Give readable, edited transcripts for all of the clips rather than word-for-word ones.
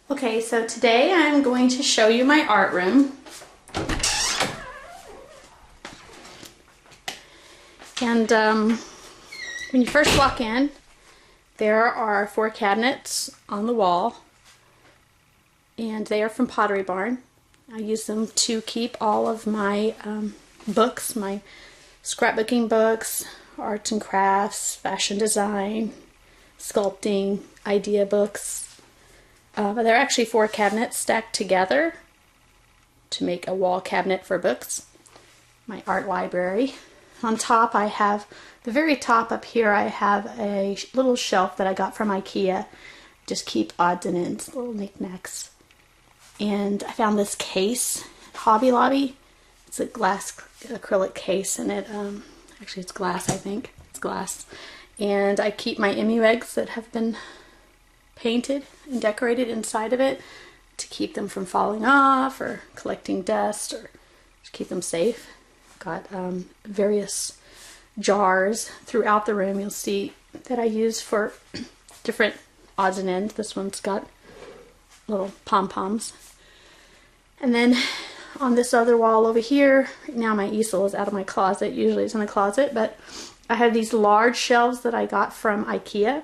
Okay, so today I'm going to show you my art room. And when you first walk in, there are 4 cabinets on the wall, and they are from Pottery Barn. I use them to keep all of my books, my scrapbooking books, arts and crafts, fashion design, sculpting, idea books. But they're actually 4 cabinets stacked together to make a wall cabinet for books. My art library. On top I have, the very top up here, I have a little shelf that I got from IKEA. Just keep odds and ends, little knickknacks. And I found this case at Hobby Lobby. It's a glass acrylic case, and it actually it's glass, I think. It's glass. And I keep my emu eggs that have been painted and decorated inside of it to keep them from falling off or collecting dust, or just keep them safe. Got various jars throughout the room. You'll see that I use for different odds and ends. This one's got little pom-poms. And then on this other wall over here, right now my easel is out of my closet. Usually it's in the closet, but I have these large shelves that I got from IKEA,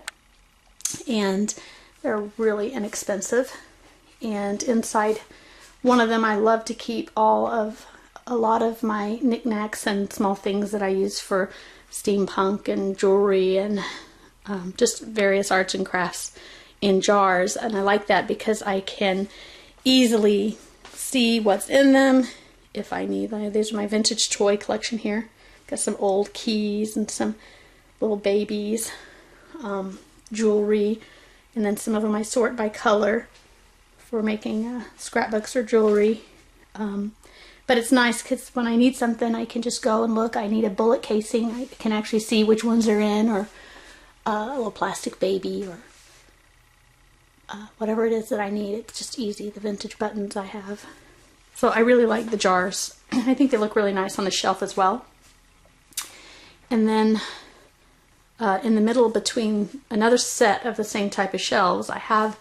and they're really inexpensive. And inside one of them I love to keep a lot of my knickknacks and small things that I use for steampunk and jewelry and just various arts and crafts in jars. And I like that because I can easily see what's in them if I need. These are my vintage toy collection here. Got some old keys and some little babies, jewelry, and then some of them I sort by color for making scrapbooks or jewelry. But it's nice because when I need something, I can just go and look. I need a bullet casing. I can actually see which ones are in, or a little plastic baby, or whatever it is that I need. It's just easy. The vintage buttons I have. So I really like the jars. I think they look really nice on the shelf as well. And then in the middle between another set of the same type of shelves, I have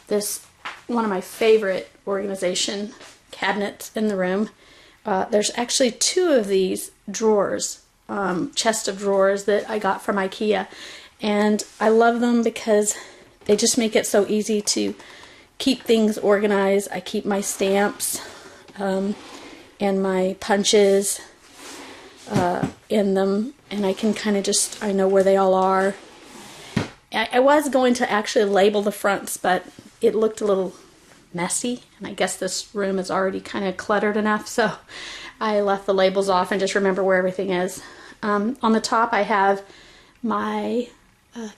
this, one of my favorite organization cabinets in the room. There's actually 2 of these drawers, chest of drawers that I got from IKEA, and I love them because they just make it so easy to keep things organized. I keep my stamps and my punches in them, and I can kind of just, I know where they all are. I was going to actually label the fronts, but it looked a little messy, and I guess this room is already kind of cluttered enough, so I left the labels off and just remember where everything is. On the top I have my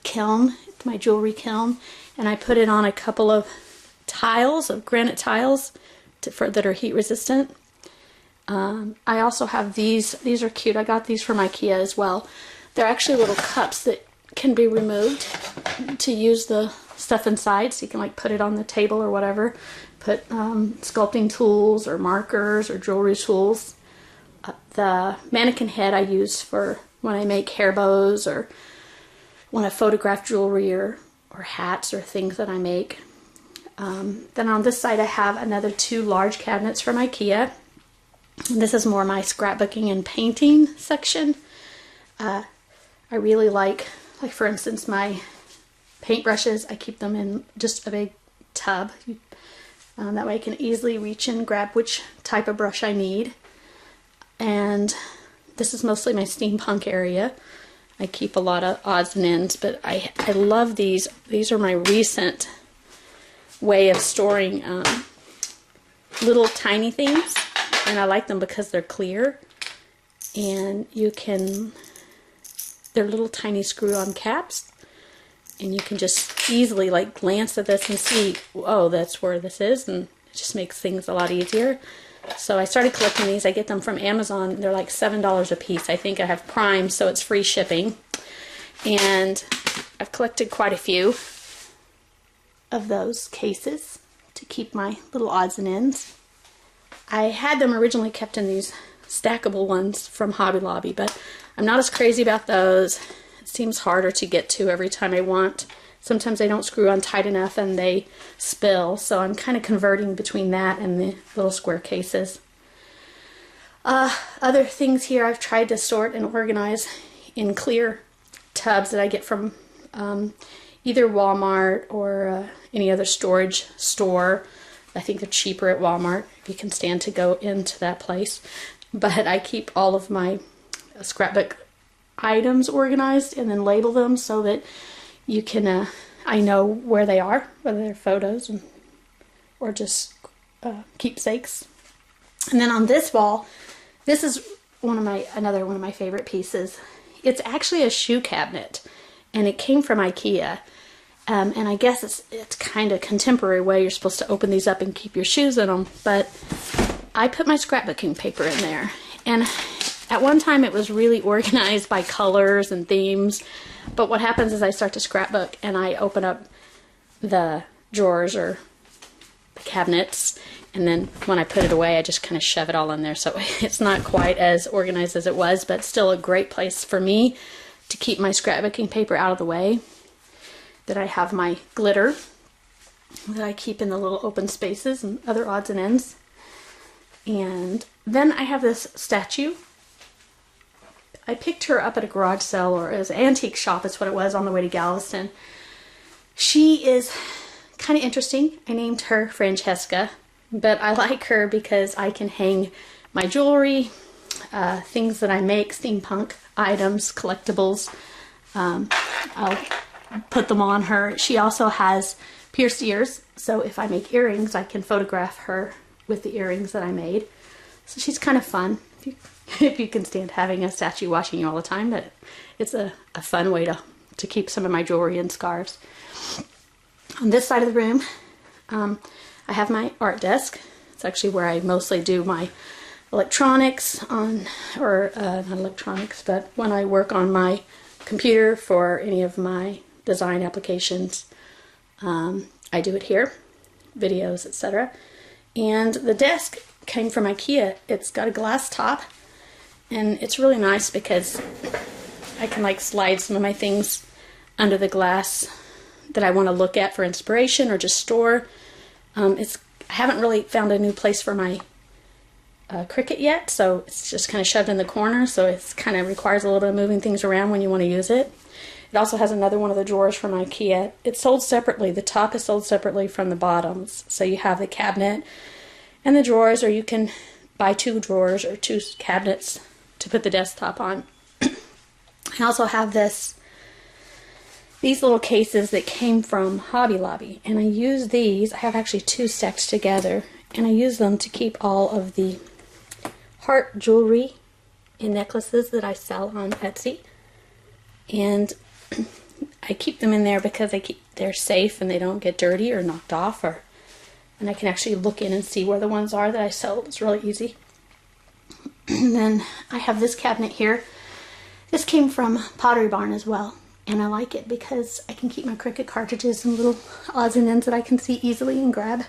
kiln, my jewelry kiln, and I put it on a couple of tiles, of granite tiles that are heat resistant. I also have these are cute. I got these from IKEA as well. They're actually little cups that can be removed to use the stuff inside, so you can like put it on the table or whatever. Put sculpting tools or markers or jewelry tools. The mannequin head I use for when I make hair bows or when I photograph jewelry or hats or things that I make. Then on this side I have another 2 large cabinets from IKEA. And this is more my scrapbooking and painting section. I really like for instance, my paintbrushes. I keep them in just a big tub. That way I can easily reach and grab which type of brush I need. And this is mostly my steampunk area. I keep a lot of odds and ends, but I love these. These are my recent way of storing little tiny things, and I like them because they're clear, and they're little tiny screw-on caps, and you can just easily like glance at this and see, oh, that's where this is, and it just makes things a lot easier. So I started collecting these. I get them from Amazon. They're like $7 a piece. I think I have Prime, so it's free shipping. And I've collected quite a few of those cases to keep my little odds and ends. I had them originally kept in these stackable ones from Hobby Lobby, but I'm not as crazy about those. It seems harder to get to every time I want Sometimes they don't screw on tight enough and they spill, so I'm kind of converting between that and the little square cases. Other things here I've tried to sort and organize in clear tubs that I get from either Walmart or any other storage store. I think they're cheaper at Walmart if you can stand to go into that place. But I keep all of my scrapbook items organized and then label them so that you can, I know where they are, whether they're photos or just keepsakes. And then on this wall, this is another one of my favorite pieces. It's actually a shoe cabinet, and it came from IKEA. And I guess it's kind of contemporary way you're supposed to open these up and keep your shoes in them. But I put my scrapbooking paper in there, and at one time it was really organized by colors and themes. But what happens is I start to scrapbook and I open up the drawers or the cabinets, and then when I put it away I just kind of shove it all in there, so it's not quite as organized as it was, but still a great place for me to keep my scrapbooking paper out of the way. That I have my glitter that I keep in the little open spaces and other odds and ends. And then I have this statue. I picked her up at a garage sale, or as an antique shop is what it was, on the way to Galveston. She is kind of interesting. I named her Francesca, but I like her because I can hang my jewelry, things that I make, steampunk items, collectibles. I'll put them on her. She also has pierced ears, so if I make earrings I can photograph her with the earrings that I made. So she's kind of fun if you can stand having a statue watching you all the time, but it's a fun way to keep some of my jewelry and scarves. On this side of the room I have my art desk. It's actually where I mostly do my electronics not electronics, but when I work on my computer for any of my design applications. I do it here, videos, etc. And the desk came from IKEA. It's got a glass top, and it's really nice because I can like slide some of my things under the glass that I want to look at for inspiration or just store. I haven't really found a new place for my Cricut yet, so it's just kind of shoved in the corner, so it kind of requires a little bit of moving things around when you want to use it. It also has another one of the drawers from IKEA. It's sold separately. The top is sold separately from the bottoms. So you have the cabinet and the drawers, or you can buy 2 drawers or 2 cabinets to put the desktop on. I also have these little cases that came from Hobby Lobby, and I use these. I have actually 2 stacked together, and I use them to keep all of the heart jewelry and necklaces that I sell on Etsy. And I keep them in there because they're safe and they don't get dirty or knocked off, and I can actually look in and see where the ones are that I sell. It's really easy. And then I have this cabinet here. This came from Pottery Barn as well, and I like it because I can keep my Cricut cartridges and little odds and ends that I can see easily and grab.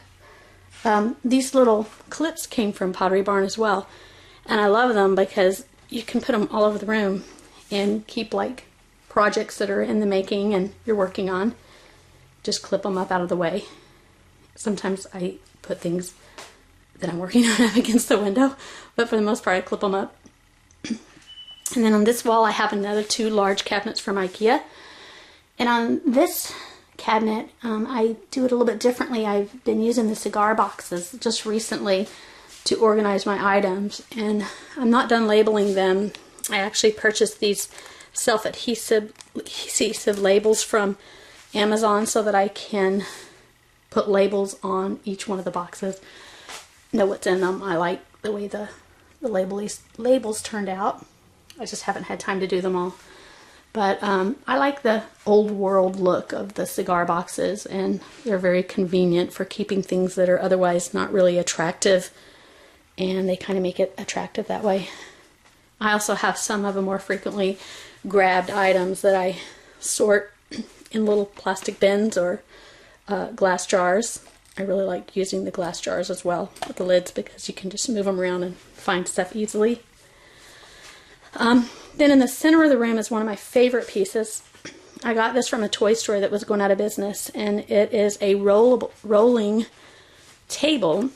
These little clips came from Pottery Barn as well, and I love them because you can put them all over the room and keep like projects that are in the making and you're working on. Just clip them up out of the way. Sometimes I put things that I'm working on up against the window, but for the most part I clip them up. And then on this wall I have another 2 large cabinets from IKEA. And on this cabinet I do it a little bit differently. I've been using the cigar boxes just recently to organize my items, and I'm not done labeling them. I actually purchased these self-adhesive labels from Amazon so that I can put labels on each one of the boxes, know what's in them. I like the way the labels turned out. I just haven't had time to do them all. But I like the old world look of the cigar boxes, and they're very convenient for keeping things that are otherwise not really attractive, and they kind of make it attractive that way. I also have some of the more frequently grabbed items that I sort in little plastic bins or glass jars. I really like using the glass jars as well with the lids because you can just move them around and find stuff easily. Then in the center of the room is one of my favorite pieces. I got this from a toy store that was going out of business, and it is a rolling table.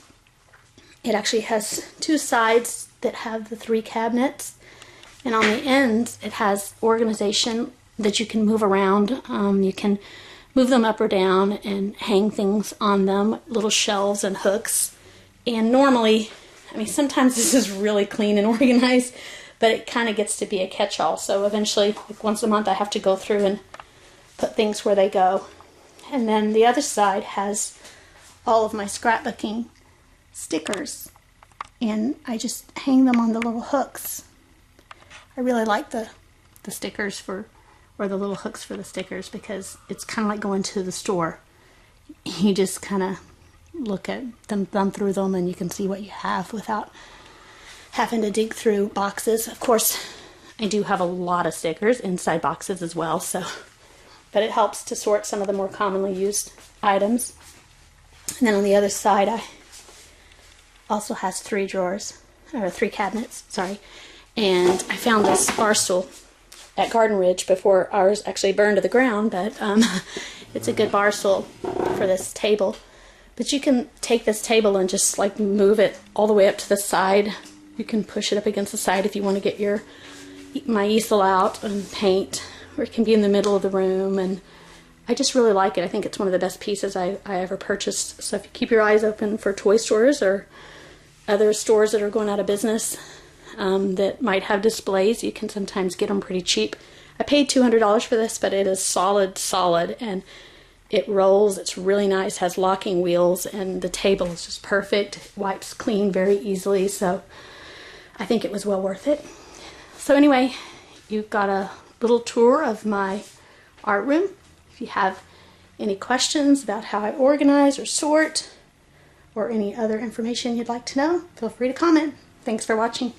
It actually has two sides that have the 3 cabinets, and on the ends it has organization that you can move around. You can move them up or down and hang things on them, little shelves and hooks. And normally, I mean, sometimes this is really clean and organized, but it kind of gets to be a catch-all. So eventually, like once a month, I have to go through and put things where they go. And then the other side has all of my scrapbooking stickers, and I just hang them on the little hooks. I really like the stickers or the little hooks for the stickers, because it's kind of like going to the store. You just kind of look at them, thumb through them, and you can see what you have without having to dig through boxes. Of course, I do have a lot of stickers inside boxes as well, so, but it helps to sort some of the more commonly used items. And then on the other side, I also has 3 drawers, or 3 cabinets, sorry. And I found this bar stool at Garden Ridge before ours actually burned to the ground, but it's a good bar stool for this table. But you can take this table and just like move it all the way up to the side. You can push it up against the side if you want to get my easel out and paint, or it can be in the middle of the room. And I just really like it. I think it's one of the best pieces I ever purchased. So if you keep your eyes open for toy stores or other stores that are going out of business that might have displays, you can sometimes get them pretty cheap. I paid $200 for this, but it is solid, and it rolls. It's really nice, has locking wheels, and the table is just perfect. It wipes clean very easily, so I think it was well worth it. So anyway, you've got a little tour of my art room. If you have any questions about how I organize or sort, or any other information you'd like to know, feel free to comment. Thanks for watching.